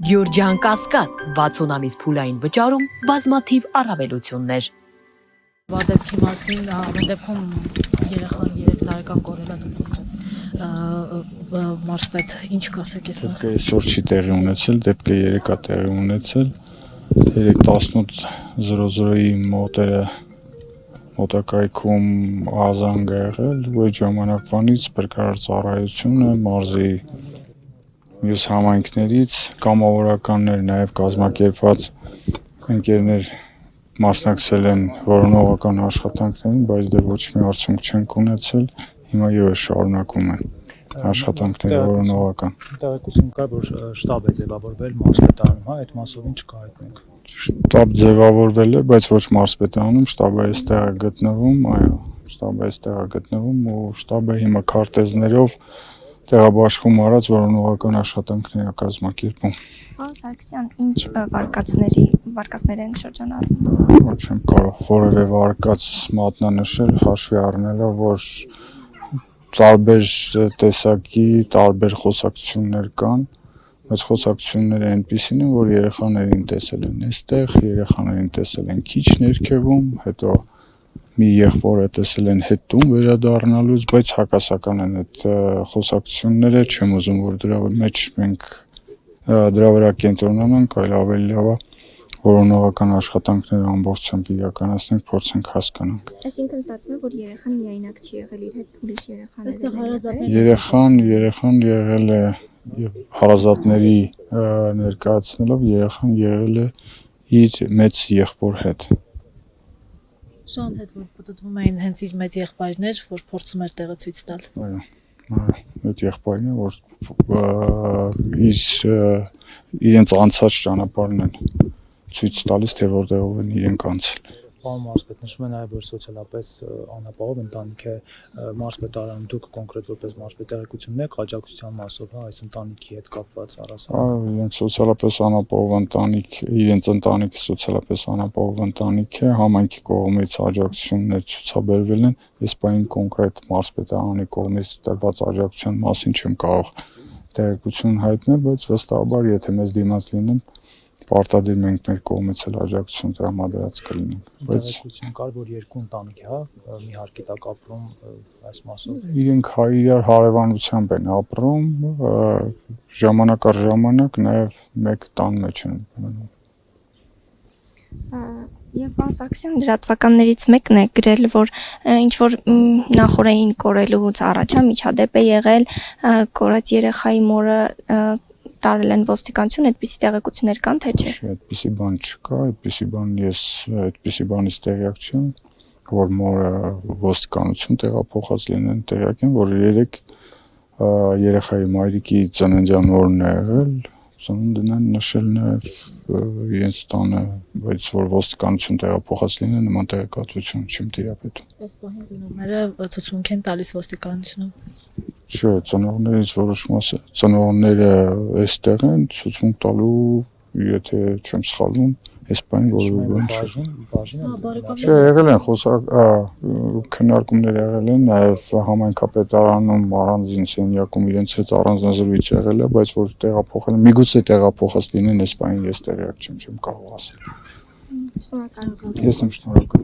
Գյուրջան Կասկադ 60 ամիս փուլային վճարում բազմաթիվ առավելություններ։ Վադեպքի մասին վադեպքում երեխան 3 տարեկան կորել է մարզպետ ինչ կասեք ես դեպքը այսօր չի տեղի ունեցել, դեպքը 3-ա տեղի ունեցել 3:18:00-ի մոտակայքում ազանգ է եղել ու այդ ժամանակվանից փրկարար ծառայությունը մարզի մյուս համայնքներից կամավորականներ նաև կազմակերպված ընկերներ մասնակցել են որոնողական աշխատանքներին, բայց դեռ ոչ մի արդյունք չենք ունեցել, հիմա ևս շարունակում են աշխատանքները որոնողական։ Տեղեկություն կա, որ շտաբ է ձևավորվել մարզպետարանում, այդ մասով ինչ կա հայտնենք։ Շտաբ ձևավորվել է, բայց ոչ մարզպետարանում, շտաբը այստեղ է գտնվում, այո, շտաբը այստեղ է գտնվում ու շտաբը հիմա քարտեզներով տեղաբաշխում արած որոնողական աշխատանքներ է կազմակերպում։ Պարոն Սարգսյան, ինչ վարկածներ են շրջանառվում։ Ոչ եմ կարող որևէ վարկած մատնանշել, հաշվի առնելով, որ տարբեր տեսակի, տարբեր խոսակցություններ կան, բայց խոսակցությունները այնպիսին են, որ երեխաներին տեսել են այստեղ, երեխաներին տեսել են քիչ ներքևում, հետո մի եղբորը տեսել են հետ տուն վերադառնալուց, բայց հակասական են այդ խոսակցությունները, չեմ ուզում, որ դրա մեջ մենք դրա վրա կենտրոնանանք, այլ ավելի լավ է որոնողական աշխատանքները ամբողջությամբ իրականացնենք, փորձենք հասկանանք։ Այսինքն ստացվում է, որ երեխան միայնակ չի եղել, իր հետ ուրիշ երեխան եղել է հարազատների ներկայացնելով, երեխան եղել է իր մեծ եղբոր հետ։ Շան հետ որ պատտվում էին հենց իր մեծ եղբայրներ, որ փորձում էր տեղը ցույց տալ։ Այո, այդ եղբայրն է, որ իրենց անցած ճանապարհն են ցույց տալիս, թե որտեղով են իրենք անցել։ Պարոն մարզպետ, նշում է նաև, որ սոցիալապես անապահով ընտանիք է մարզպետարանում, դուք կոնկրետ որպես մարզպետ տեղեկություն ունեք աջակցության մասով, այս ընտանիքի հետ կապված առասարակ։ Այո, իրենց սոցիալապես անապահով ընտանիք, իրենց ընտանիքը սոցիալապես անապահով ընտանիք է, համայնքի կողմից աջակցություններ ցուցաբերվել են, այս բանին կոնկրետ մարզպետարանի կողմից տրված աջակցության մասին չեմ կարող տեղեկություն հայտնել, բայց վստահաբար, եթե մեզ դիմաց լինեն, պարտադիր մենք մեր կողմից էլ աջակցություն տրամադրած կլինենք, բայց տեղեկություն կար, որ երկու ընտանիք է, մի հարկի տակ ապրում այս մասով։ Իրենք իրար հարևանությամբ են ապրում, ժամանակ առ ժամանակ նաև մեկ տան մեջ են մնում։ Եվ պարոն Սարգսյան լրատվականներից մեկն է գրել, որ ինչ որ նախորդային կորելուց առաջ միջադեպ է եղել, կորած երեխայի մորը տարել են ոստիկանություն, այդպիսի տեղեկություններ կան, թե չէ։ Այդպիսի բան չկա, այդպիսի բանից տեղյակ չեմ, որ մորը ոստիկանություն տեղափոխած լինեն, տեղյակ եմ, որ 3 երեխայի մայրիկի ծննդյան օրն է եղել, ծնունդն են նշել նաև իրենց տանը, բայց որ ոստիկանություն տեղափոխած լինեն, նման տեղեկատվություն չեմ տիրապետում։ Այս պահին ծնողները ցուցմունք են տալիս ոստիկանությունում։ Չէ, ծնողներից որոշ մասը, ծնողները այստեղ են, ցուցմունք տալու, եթե չեմ սխալվում, այս բանը որևէ բան չէ։ Չէ, եղել են քննարկումներ եղել են, նաև համայնքապետարանում առանձին սենյակում իրենց հետ առանձնազրույց եղել է, բայց որ տեղափոխել են, միգուցե տեղափոխած լինեն, այս բանին ես տեղյակ չեմ կարող ասել։ Շնորհակալություն։ Ես եմ շնորհակալ։